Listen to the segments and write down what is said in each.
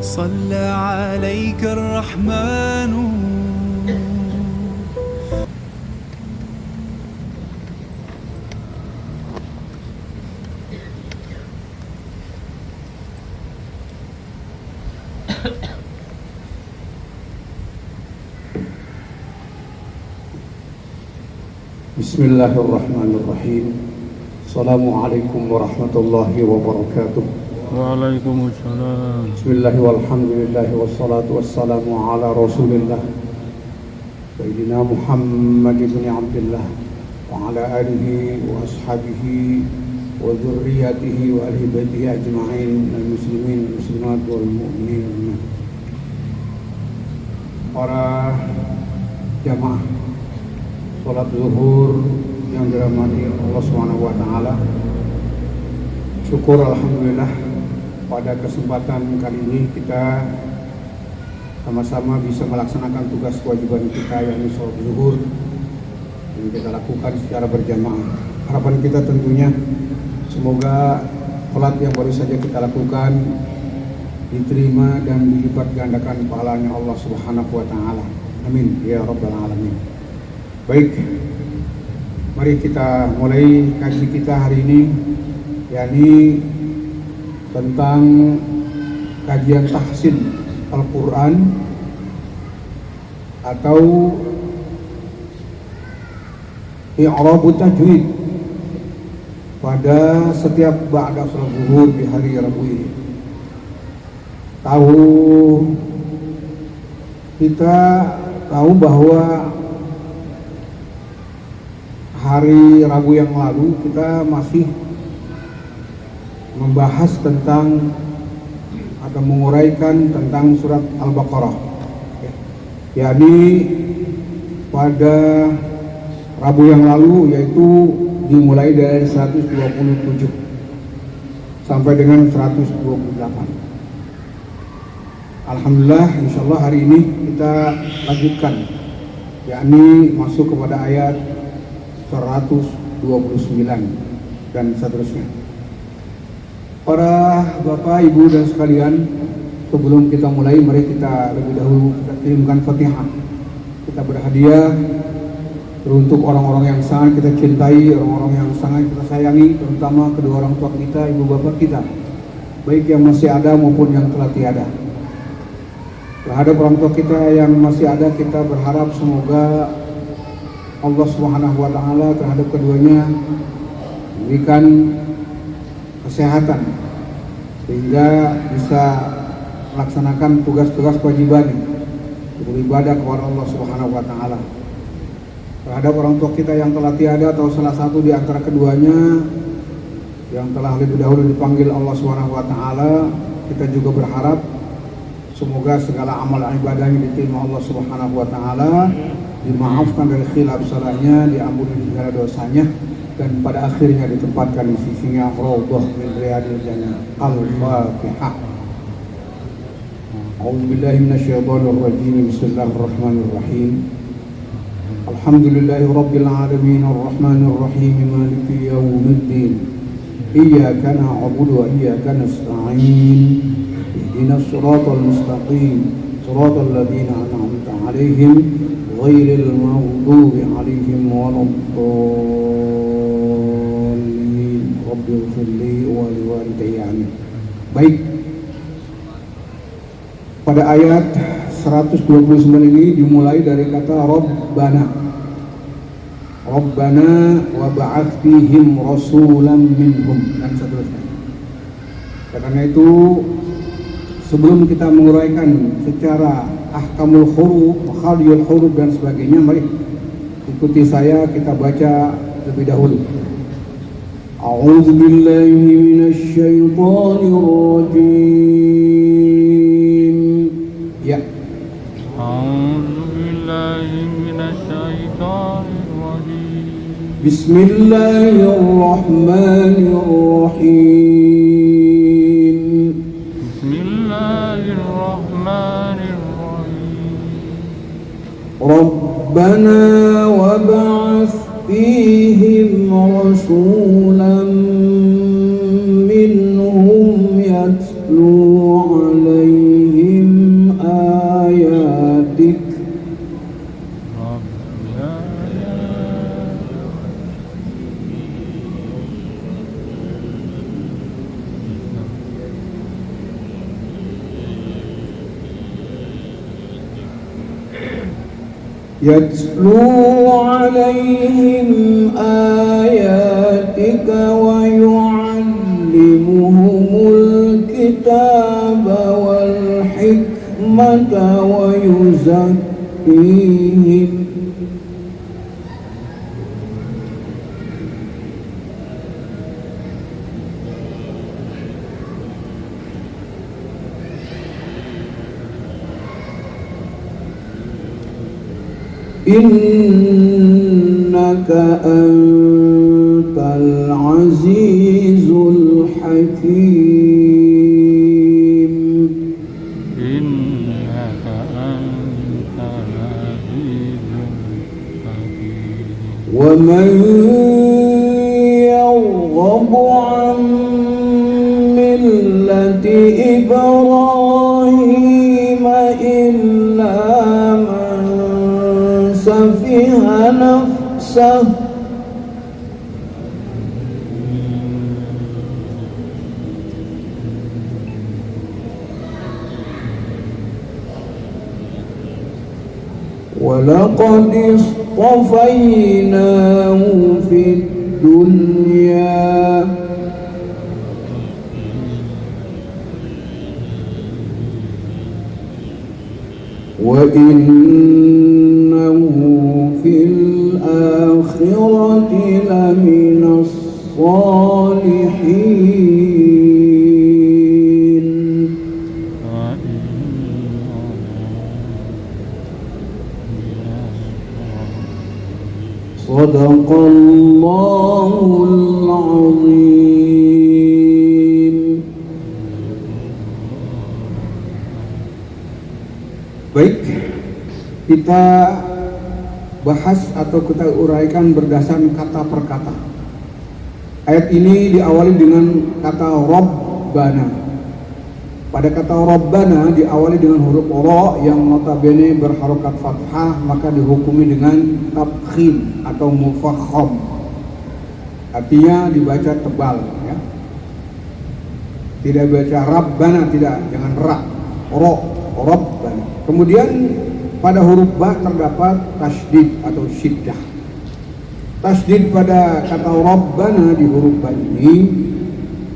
صلى عليك الرحمن. Bismillahirrahmanirrahim. Assalamualaikum warahmatullahi wabarakatuh. Waalaikumsalam. Bismillah walhamdulillah wassalatu wassalamu ala rasulillah Sayyidina Muhammad ibn Abdullah wa ala alihi wa ashabihi wa dhurriyyatihi wa ahli baitihi ajma'in al-muslimin muslimat wal mu'minin. Para jamaah salat zuhur yang dirahmati Allah Subhanahu wa taala. Syukur alhamdulillah pada kesempatan kali ini kita sama-sama bisa melaksanakan tugas kewajiban kita yakni salat zuhur yang kita lakukan secara berjamaah. Harapan kita tentunya semoga salat yang baru saja kita lakukan diterima dan dilipat gandakan pahalanya Allah Subhanahu wa taala. Amin ya rabbal alamin. Baik, mari kita mulai kaji kita hari ini, yakni tentang kajian tahsin Al-Quran atau i'rabut tajwid pada setiap ba'da salat zuhur di hari Rabu ini. Kita tahu bahwa hari Rabu yang lalu kita masih membahas tentang atau menguraikan tentang surat Al-Baqarah, yakni pada Rabu yang lalu, yaitu dimulai dari 127 sampai dengan 128. Alhamdulillah, insyaallah hari ini kita lanjutkan, yakni masuk kepada ayat 129 dan seterusnya. Para bapak, ibu dan sekalian, sebelum kita mulai, mari kita lebih dahulu kita kirimkan Fatihah. Kita berhadiah untuk orang-orang yang sangat kita cintai, orang-orang yang sangat kita sayangi, terutama kedua orang tua kita, ibu bapak kita, baik yang masih ada maupun yang telah tiada. Terhadap orang tua kita yang masih ada, kita berharap semoga Allah Subhanahu wa taala terhadap keduanya memberikan kesehatan sehingga bisa melaksanakan tugas-tugas kewajiban beribadah kepada Allah Subhanahu wa taala. Terhadap orang tua kita yang telah tiada atau salah satu di antara keduanya yang telah lebih dahulu dipanggil Allah Subhanahu wa taala, kita juga berharap semoga segala amal ibadahnya diterima Allah Subhanahu wa taala, dimaafkan dari khilaf salahnya, diampuni segala dosanya, dan pada akhirnya ditempatkan di sisinya raudhah min riyadil jannah. Al-Fatihah. A'udzubillahi minasyaitonir rajim. Bismillahirrahmanirrahim. Alhamdulillahi rabbil alamin arrahmanir rahim maliki yaumiddin. Iyyaka na'budu wa iyyaka nasta'in. Ihdinas siratal mustaqim. Siratal ladzina an'amta 'alaihim ghairil maghdubi 'alaihim waladdallin. Rabbighfirli wa liwalidayya. Baik. Pada ayat 129 ini dimulai dari kata Rabbana. Rabbana wa ba'ath fihim rasulan minhum dan seterusnya. Karena itu sebelum kita menguraikan secara ahkamul huruf, makhaliyul huruf dan sebagainya, mari ikuti saya, kita baca lebih dahulu. A'udzu billahi minasy syaithanir rajim. Ya. A'udzu billahi minasy syaithanir rajim. Bismillahirrahmanirrahim. Rabbana wa ba'ath fihim rasulan minhum yatlu alaihim يتلو عليهم آياتك ويعلمهم الكتاب والحكمة ويزكيهم إنك أنت العزيز الحكيم إنك أنت العزيز الحكيم ومن يرغب عن ملة إبراهيم إلا من سفه نفسه ولقد اصطفيناه في الدنيا وإنه في الآخرة لمن الصالحين صدق الله العظيم. Baik, kita bahas atau kita uraikan berdasarkan kata per kata. Ayat ini diawali dengan kata Rabbana. Pada kata Rabbana diawali dengan huruf Ra yang notabene berharokat fathah, maka dihukumi dengan tafkhim atau mufakham. Artinya dibaca tebal, ya. Tidak baca Rabbana, tidak, jangan ra, Rabbana. Kemudian pada huruf ba terdapat tasydid atau syiddah. Tasydid pada kata Rabbana di huruf ba ini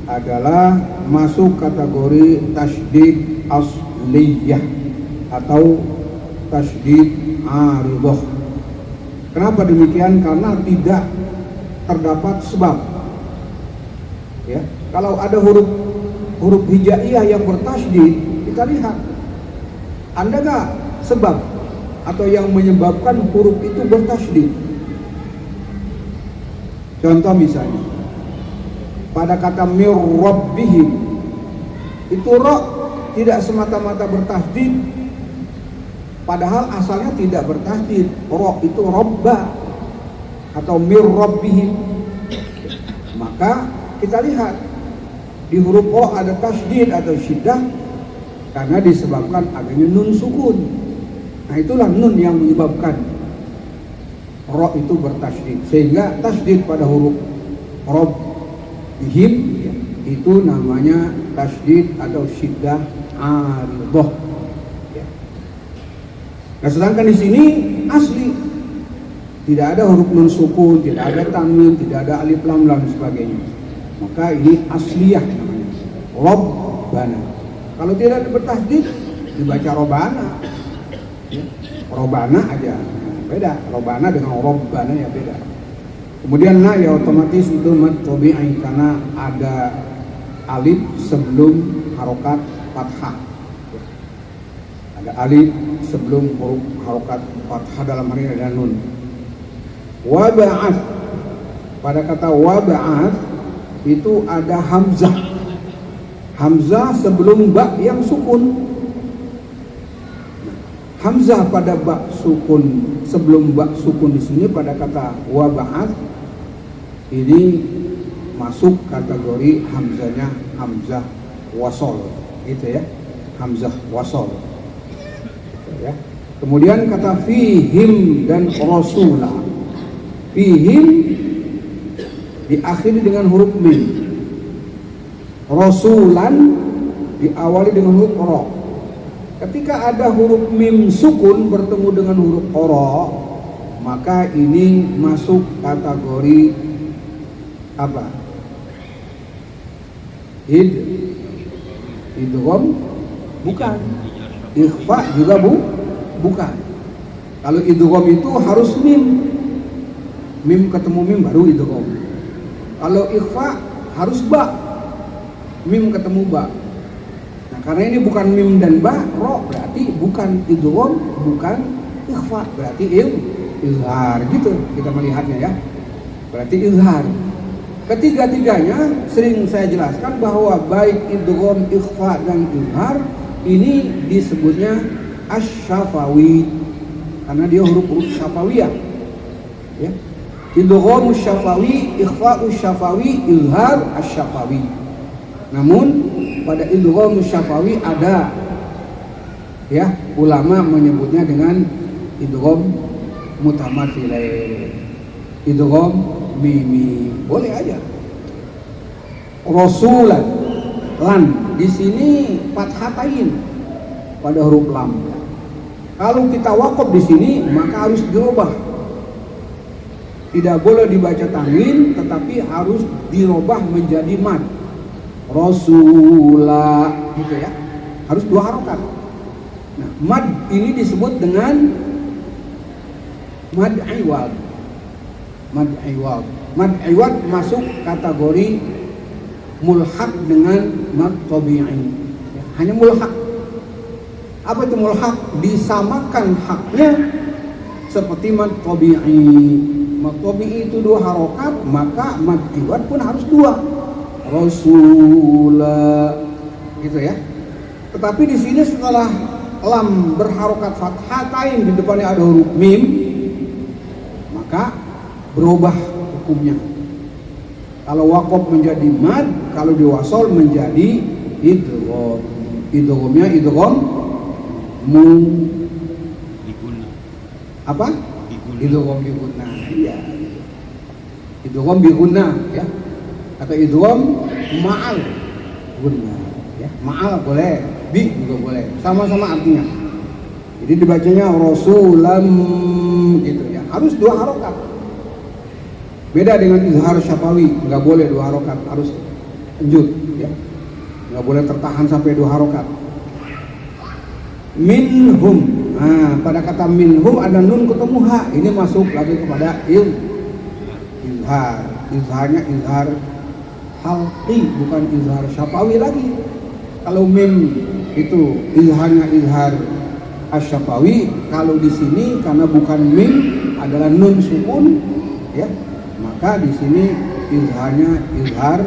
adalah masuk kategori tasydid asliyah atau tasydid aridah. Kenapa demikian? Karena tidak terdapat sebab. Ya, kalau ada huruf hijaiyah yang bertasydid, kita lihat ada nggak sebab atau yang menyebabkan huruf itu bertasydid. Contoh misalnya pada kata mir rabbihim, itu ra tidak semata-mata bertasydid, padahal asalnya tidak bertasydid. Ra itu robba atau mir rabbihim. Maka kita lihat di huruf ra ada tasydid atau syiddah karena disebabkan adanya nun sukun. Nah, itulah nun yang menyebabkan ra itu bertasydid, sehingga tasydid pada huruf rabbihim ya, itu namanya tasydid atau syiddah aridah. Ya. Nah, sedangkan di sini asli tidak ada huruf nun sukun, tidak ada tanwin, tidak ada alif lam dan sebagainya. Maka ini asliyah namanya, Rabbana. Kalau tidak bertasydid dibaca Robana, ya. Robana aja, beda. Robana dengan Rabbana ya beda. Kemudian na ya otomatis itu mad tabi'i karena ada alif sebelum harokat fathah. Ada alif sebelum huruf harokat fathah, dalam hal ini ada nun. Waba'ath, pada kata waba'ath itu ada hamzah. Hamzah sebelum ba yang sukun. Hamzah pada ba sukun, sebelum ba sukun di sini pada kata waba'ath ini masuk kategori hamzahnya hamzah wasol, gitu ya, hamzah wasol, gitu ya. Kemudian kata fihim dan rasulah, fihim diakhiri dengan huruf mim, rasulan diawali dengan huruf ra. Ketika ada huruf mim sukun bertemu dengan huruf ra, maka ini masuk kategori apa? Idgham bukan. Ikhfa juga bukan. Kalau idgham itu harus mim. Mim ketemu mim baru idgham. Kalau ikhfa harus ba. Mim ketemu ba. Nah, karena ini bukan mim dan ba, ro, berarti bukan idgham, bukan ikhfa, berarti izhar gitu kita melihatnya ya. Berarti izhar. Ketiga-tiganya sering saya jelaskan bahwa baik idgham, ikhfa dan izhar ini disebutnya asy-syafawi karena dia huruf-huruf syafawiyah. Ya. Idgham syafawi, ikhfa syafawi, izhar asy-syafawi. Namun pada idgham syafawi ada ya ulama menyebutnya dengan idgham mutamathilain, idgham mimi, boleh aja. Rasulan, lan di sini fathatain pada huruf lam. Kalau kita waqaf di sini maka harus dirubah. Tidak boleh dibaca tanwin, tetapi harus dirubah menjadi mad. Rasula, gitu ya. Harus 2 harokat. Nah, mad ini disebut dengan mad iwad. Mad iwad. Mad iwad masuk kategori mulhaq dengan mad tabi'i. Ya, hanya mulhaq. Apa itu mulhaq? Disamakan haknya seperti mad tabi'i. Mad tabi'i itu 2 harokat, maka mad iwad pun harus 2. Rasula, gitu ya. Tetapi di sini setelah lam berharokat fathatain di depannya ada huruf mim, maka berubah hukumnya. Kalau waqaf menjadi mad, kalau diwasol menjadi idgham. Idghamnya idgham apa? Idgham bi gunnah. Iya. Idgham bi gunnah ya. Atau idgham ma'al gunnah ya. Ma'al boleh, bi juga boleh. Sama-sama artinya. Jadi dibacanya rasulam gitu ya. Harus 2 harokat. Beda dengan izhar syafawi, nggak boleh 2 harokat, harus lanjut ya. Nggak boleh tertahan sampai 2 harokat. Minhum. Nah, pada kata minhum ada nun ketemu ha. Ini masuk lagi kepada izhar. Izharnya izhar halqi, bukan izhar syafawi lagi. Kalau mim itu izharnya izhar asy-syafawi, kalau di sini karena bukan mim adalah nun sukun ya, maka di sini izharnya izhar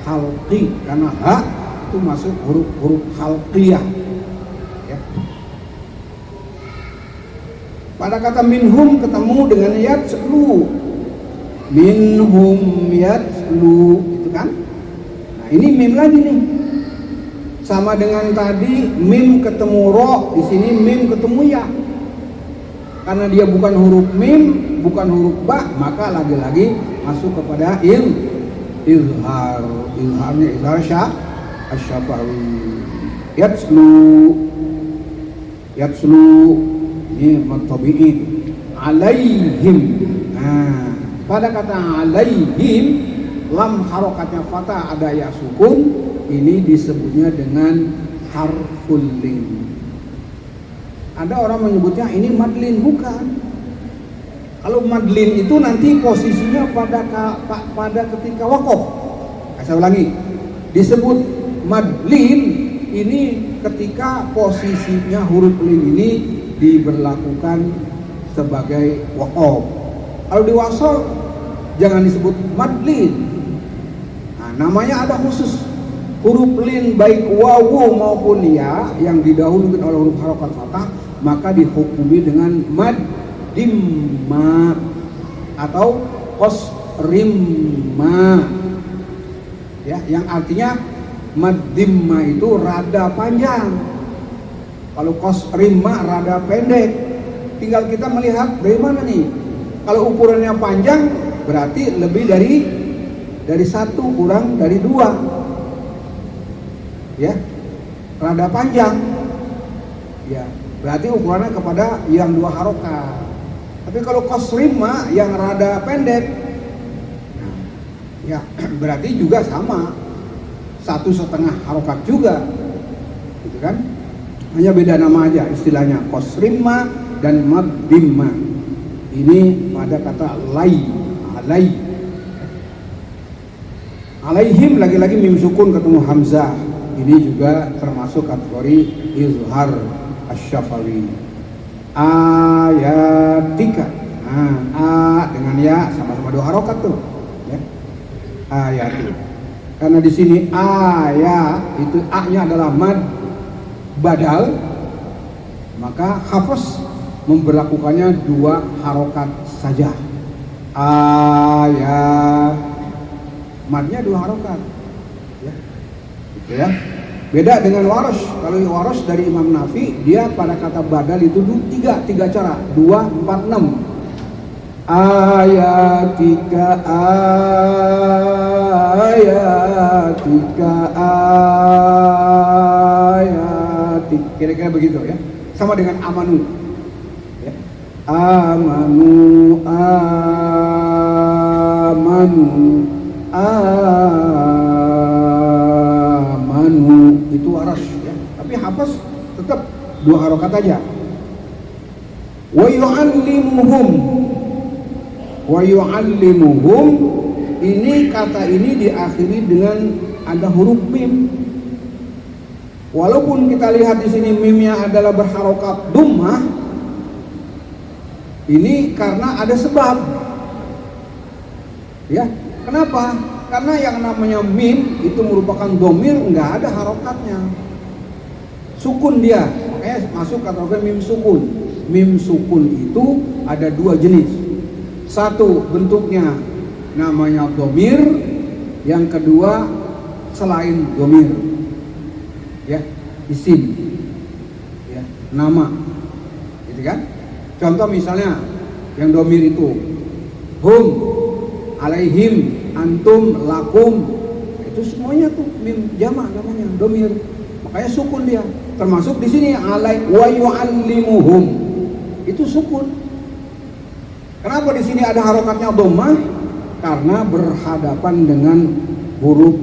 halqi karena ha itu masuk huruf-huruf halqiyah ya. Pada kata minhum ketemu dengan yatslu, minhum yatslu, gitu kan? Nah, ini mim lagi nih. Sama dengan tadi mim ketemu ro, di sini mim ketemu ya. Karena dia bukan huruf mim, bukan huruf ba, maka lagi-lagi masuk kepada izhar. Izharnya izhar asy-syafawi. Yatslu ini matabi'i alaihim. Nah, pada kata alaihim lam harokatnya fathah ada ya sukun, ini disebutnya dengan harful lin. Ada orang menyebutnya ini madlin, bukan. Kalau madlin itu nanti posisinya pada ketika waqaf. Saya ulangi, disebut madlin ini ketika posisinya huruf lin ini diberlakukan sebagai waqaf. Kalau diwasal jangan disebut madlin. Nah, namanya ada khusus. Huruf lin baik wawu maupun ya yang didahulukan oleh huruf harokat fathah maka dihukumi dengan mad dimma atau qasrimma ya, yang artinya mad dimma itu rada panjang, kalau qasrimma rada pendek. Tinggal kita melihat dari mana nih. Kalau ukurannya panjang berarti lebih dari 1 kurang dari 2 ya, rada panjang ya, berarti ukurannya kepada yang 2 harokat. Tapi kalau qasrima yang rada pendek, ya berarti juga sama 1,5 harokat juga, gitu kan? Hanya beda nama aja istilahnya, qasrima dan maddimma. Ini pada kata alaihim, lagi-lagi mim sukun ketemu hamzah. Ini juga termasuk kategori izhar asy-syafawi. Ayatika, a dengan ya sama-sama 2 harokat tuh, ya. Ayati. Karena di sini ayat itu a-nya adalah mad badal, maka hafaz memberlakukannya 2 harokat saja. Ayat, madnya 2 harokat, ya. Gitu ya. Beda dengan warosh. Kalau warosh dari Imam Nafi, dia pada kata badal itu 3 cara, 2, 4, 6. Ayatika, ayatik, kira-kira begitu ya. Sama dengan amanu, ya. Amanu, itu waras ya. Tapi hafaz tetap 2 harokat aja. Wa yu'allimuhum, ini kata ini diakhiri dengan ada huruf mim. Walaupun kita lihat di sini mimnya adalah berharokat dhammah, ini karena ada sebab. Ya, kenapa? Karena yang namanya mim itu merupakan domir, nggak ada harokatnya, sukun dia, makanya masuk kategori mim sukun. Mim sukun itu ada 2 jenis. Satu bentuknya namanya domir, yang kedua selain domir, ya, isim, ya, nama, gitu kan? Contoh misalnya yang domir itu hum, alaihim, antum, lakum, itu semuanya tuh mim jamak namanya domir, makanya sukun dia. Termasuk di sini alai wa yu'allimuhum, itu sukun. Kenapa di sini ada harokatnya dhammah? Karena berhadapan dengan huruf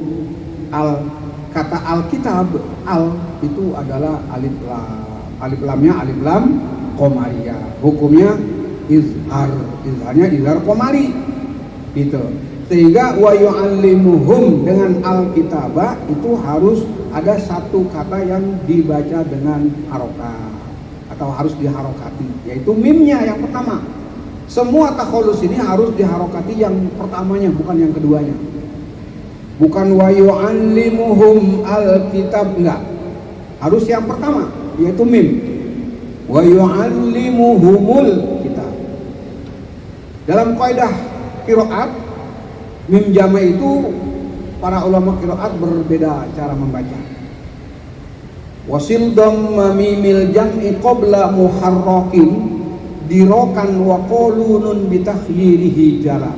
al. Kata alkitab, al itu adalah alif lam. Alif lamnya alif lam qomariyah. Hukumnya izhar, izharnya izhar qomari. Gitu. Sehingga wa yu'allimuhum dengan alkitabah itu harus ada satu kata yang dibaca dengan harokat atau harus diharokati, yaitu mimnya yang pertama. Semua takholus ini harus diharokati yang pertamanya, bukan yang keduanya. Bukan wa yu'allimuhum alkitab, enggak. Harus yang pertama, yaitu mim. Wa yu'allimuhumul kitab. Dalam kaidah qiraat, mim jama itu para ulama qiraat berbeda cara membaca. Wasil dhamma mimil jam'i qabla muharrakin dirokan wa qulunun bitakhyirihi jalan.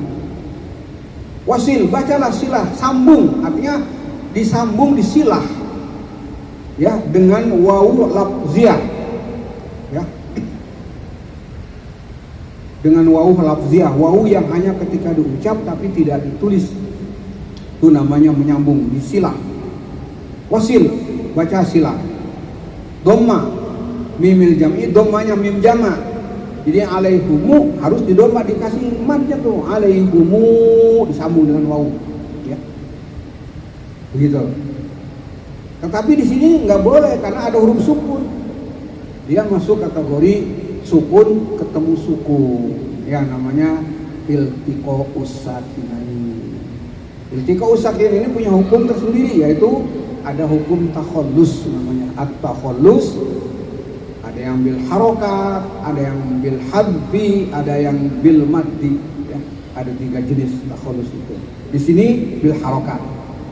Wasil, bacalah silah, sambung, artinya disambung, disilah, ya, dengan wawu lafziyah, ya, dengan wawu lafziyah, wawu yang hanya ketika diucap tapi tidak ditulis, itu namanya menyambung, disilah. Wasil, baca silah. Dhamma mimil jam'i, dhammanya mim jama'. Jadi alaihumu harus didomba, dikasih madnya tuh, alaihumu disambung dengan wawu, ya, begitu. Tetapi di sini nggak boleh karena ada huruf sukun, dia masuk kategori sukun ketemu sukun, ya, namanya iltiqa'us sakinain. Iltiqa'us sakinain ini punya hukum tersendiri, yaitu ada hukum takhallus namanya at-takhallus. Ada yang bil harokat, ada yang bil hadfi, ada yang bil maddi, ya. Ada 3 jenis takhallus itu. Di sini bil harokat,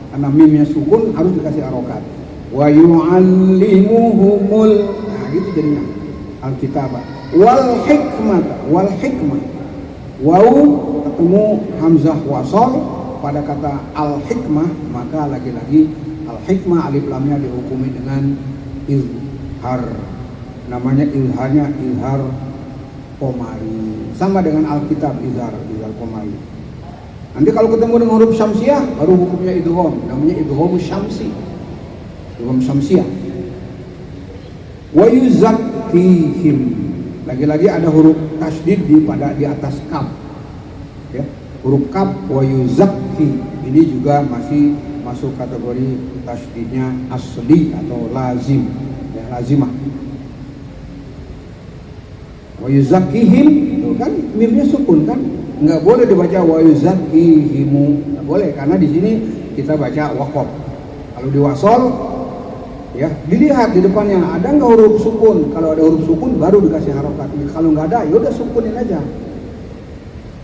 karena mimnya sukun harus dikasih harokat. Wa yu'allimuhumul, nah gitu jadinya alkitabah. Wal hikmah, waw ketemu hamzah wasol pada kata al hikmah, maka lagi-lagi al hikmah alif lamnya dihukumi dengan izhar. Namanya izharnya izhar Qomari. Sama dengan Alkitab izhar Qomari. Nanti kalau ketemu dengan huruf syamsiah baru hukumnya idgham, namanya idgham syamsi. Idgham syamsiah. Wa yuzakkihim. Lagi-lagi ada huruf tasydid di atas kaf. Ya, huruf kaf wa yuzakki ini juga masih masuk kategori tasydidnya asli atau lazim, ya, lazimah. Wa yuzakkihim itu kan mimnya sukun kan, nggak boleh dibaca wa yuzakkihimu, nggak boleh karena di sini kita baca waqaf. Kalau di wasol ya dilihat di depannya ada nggak huruf sukun. Kalau ada huruf sukun baru dikasih harokat. Kalau nggak ada ya udah sukunin aja.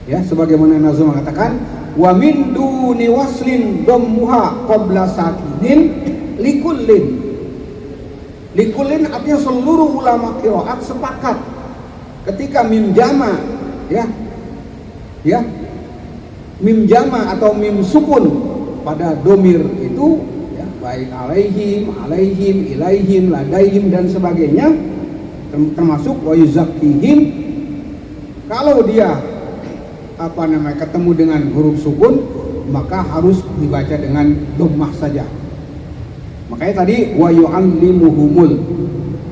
Ya, sebagaimana Nazm mengatakan wa min duni waslin dhammuha qabla sakinin likullin. Likullin artinya seluruh ulama qiraat sepakat ketika mim jama ya mim jama atau mim sukun pada domir itu ya, baik alaihim, ilaihim, ladaihim dan sebagainya termasuk wa yuzakkihim. Kalau dia ketemu dengan huruf sukun maka harus dibaca dengan dhammah saja. Makanya tadi wa yu'allimuhumul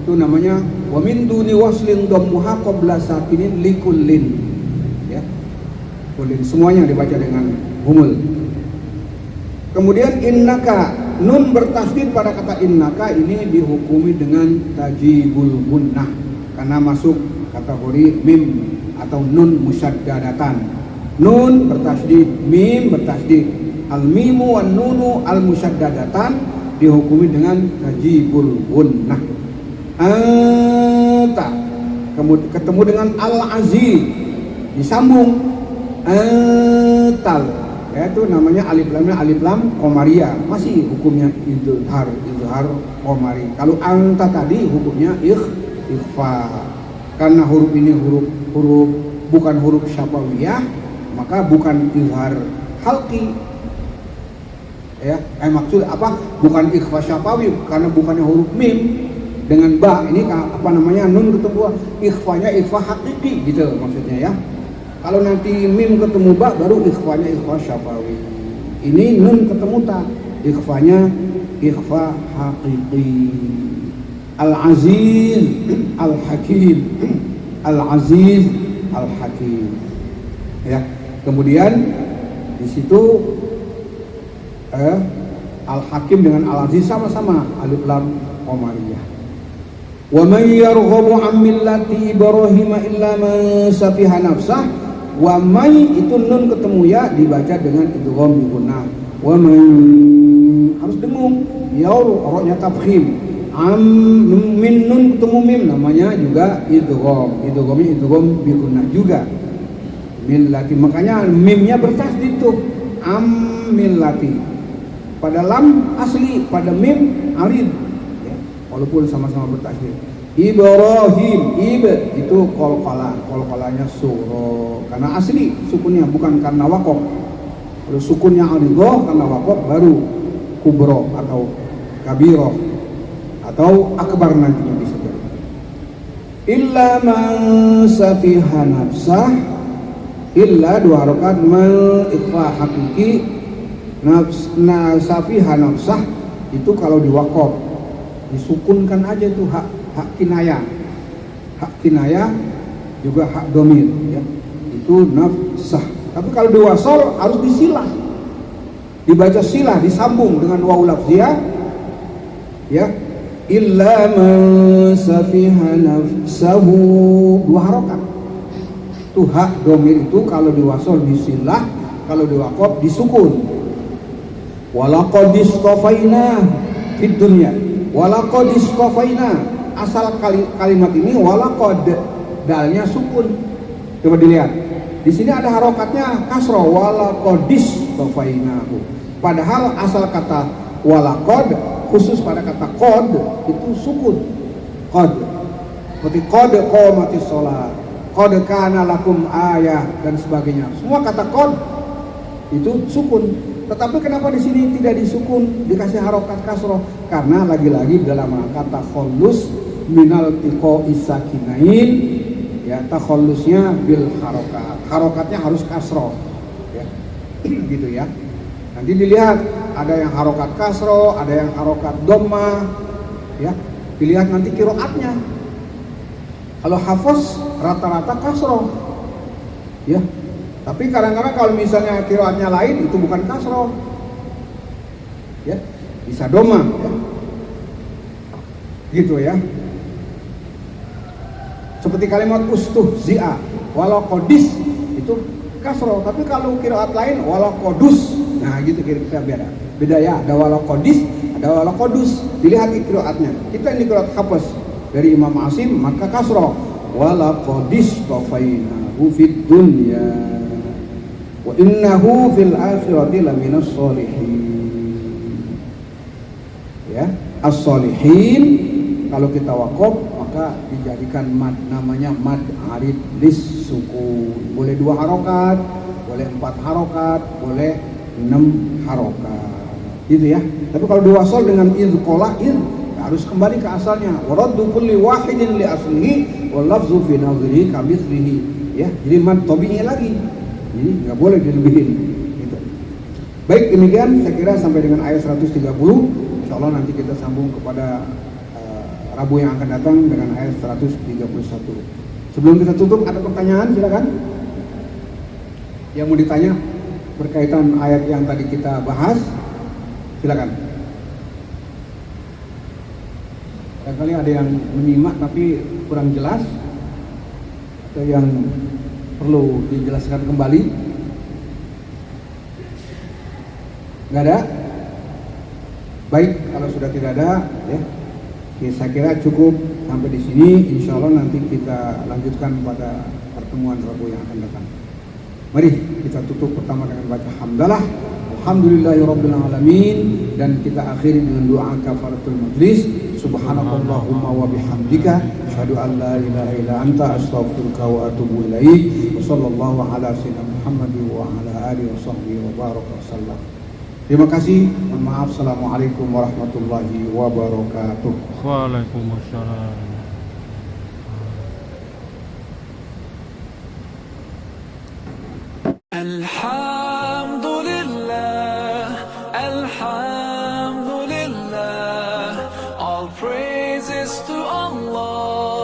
itu namanya wa min duni waslin dhammuha qabla sakinin likullin, ya, kullin semuanya dibaca dengan humul. Kemudian innaka, nun bertasydid pada kata innaka ini dihukumi dengan tajibul gunnah karena masuk kategori mim atau nun musyaddadatan. Nun bertasydid, mim bertasydid. Al-mimu wan nunu al-musyaddadatan dihukumi dengan tajibul gunnah. Anta ketemu dengan al-aziz disambung antal, yaitu namanya alif lam qomariyah, masih hukumnya izhar qomari. Kalau anta tadi hukumnya ikhfa. Karena huruf ini huruf bukan huruf syafawiyah, maka bukan izhar halqi. Ya, maksud apa? Bukan ikhfa syafawi karena bukannya huruf mim dengan ba. Ini nun ketemu ikhfanya ikhfa hakiki gitu maksudnya ya. Kalau nanti mim ketemu ba baru ikhfanya ikhfa syafawi. Ini nun ketemu ta, ikhfanya ikhfa hakiki. Al-Aziz Al-Hakim, Al-Aziz Al-Hakim. Ya, kemudian di situ Al-Hakim dengan Al-Aziz sama-sama alif lam qomariyah. Wa man yarghabu an millati Ibrahim illa man safiha nafsah. Wa may itu nun ketemu ya dibaca dengan idgham bi gunnah. Wa man harus dengung ya roknya tafkhim. Min nun ketemu mim namanya juga idgham. Idghamnya idgham bi gunnah juga. Millati makanya mimnya bertasydid tuh millati. Pada lam asli, pada mim arid. Ya, walaupun sama-sama bertasydid. Ibrahim, itu qalqalanya suro. Karena asli sukunnya bukan karena waqaf. Kalau sukunnya aridhah karena waqaf baru kubro atau kabiroh atau akbar nantinya bisa jadi. Illa man safiha nafsah, illa dua harokat mal ikhfa hakiki safiha nafsah itu kalau diwaqaf disukunkan aja tuh hak kinayah juga hak domir ya, itu nafsah. Tapi kalau diwasol harus disilah, dibaca silah disambung dengan wawu lafziyah ya. Illa man safiha nafsahu, dua harokat tuh hak domir itu kalau diwasol disilah, kalau diwaqaf disukun. Walaqad istafaina fid dunya, walaqad istafaina, asal kalimat ini walaqad dalnya sukun. Coba dilihat di sini ada harokatnya kasroh, walaqad istafainahu, padahal asal kata walaqad khusus pada kata qad itu sukun. Qad seperti qad qamatis shalah, qad kana lakum ayah dan sebagainya. Semua kata qad itu sukun. Tetapi kenapa di sini tidak disukun, dikasih harokat kasroh? Karena lagi-lagi dalam kata khulus minal tiqo isakinain ya, takhallusnya bil harokat. Harokatnya harus kasroh, ya. Gitu ya. Nanti dilihat ada yang harokat kasroh, ada yang harokat dhamma, ya. Dilihat nanti kiroatnya. Kalau hafaz rata-rata kasroh, ya. Tapi kadang-kadang kalau misalnya kiroatnya lain itu bukan kasroh, ya, bisa dhamma, ya. Gitu ya. Seperti kalimat ustuhzi'a, walau qadis itu kasroh, tapi kalau qiraat lain walau qadus, nah gitu kira-kira beda. Beda ya, ada walau qadis, ada walau qadus. Dilihat qiraatnya. Kita ini qiraat hafaz dari Imam Asim maka kasroh, walau qadis tafainahu fid dunya wa innahu fil akhirati laminas sholihin. Ya, as-sholihin kalau kita wakof maka dijadikan mad, namanya mad arid lis sukun. Boleh 2 harokat, boleh 4 harokat, boleh 6 harokat, gitu ya. Tapi kalau diwasal dengan idqola harus kembali ke asalnya. Waraddu kulli wahidin li aslihi wal lafzu fi nadhrihi kamitslihi, ya. Jadi mad tabi'i lagi. Jadi nggak boleh dilebihin, gitu. Baik, demikian saya kira sampai dengan ayat 130. Insyaallah nanti kita sambung kepada Rabu yang akan datang dengan ayat 131. Sebelum kita tutup, ada pertanyaan, silakan. Yang mau ditanya berkaitan ayat yang tadi kita bahas, silakan. Barangkali ada yang menyimak tapi kurang jelas atau yang perlu dijelaskan kembali. Nggak ada? Baik, kalau sudah tidak ada, ya. Oke, saya kira cukup sampai di sini. Insya Allah nanti kita lanjutkan pada pertemuan Rabu yang akan datang. Mari kita tutup pertama dengan baca hamdalah, alhamdulillahirabbil alamin, dan kita akhiri dengan doa kafaratul majlis. Subhanakallahumma wa bihamdika asyhadu an la ilaha illa anta astaghfiruka wa atubu ilaik. Wa sallallahu ala sayyidina Muhammad wa ala alihi wa sahbihi wa baraka wasallam. Terima kasih. Mohon maaf. Assalamualaikum warahmatullahi wabarakatuh. Waalaikumsalam. Alhamdulillah, Alhamdulillah, all praises to Allah.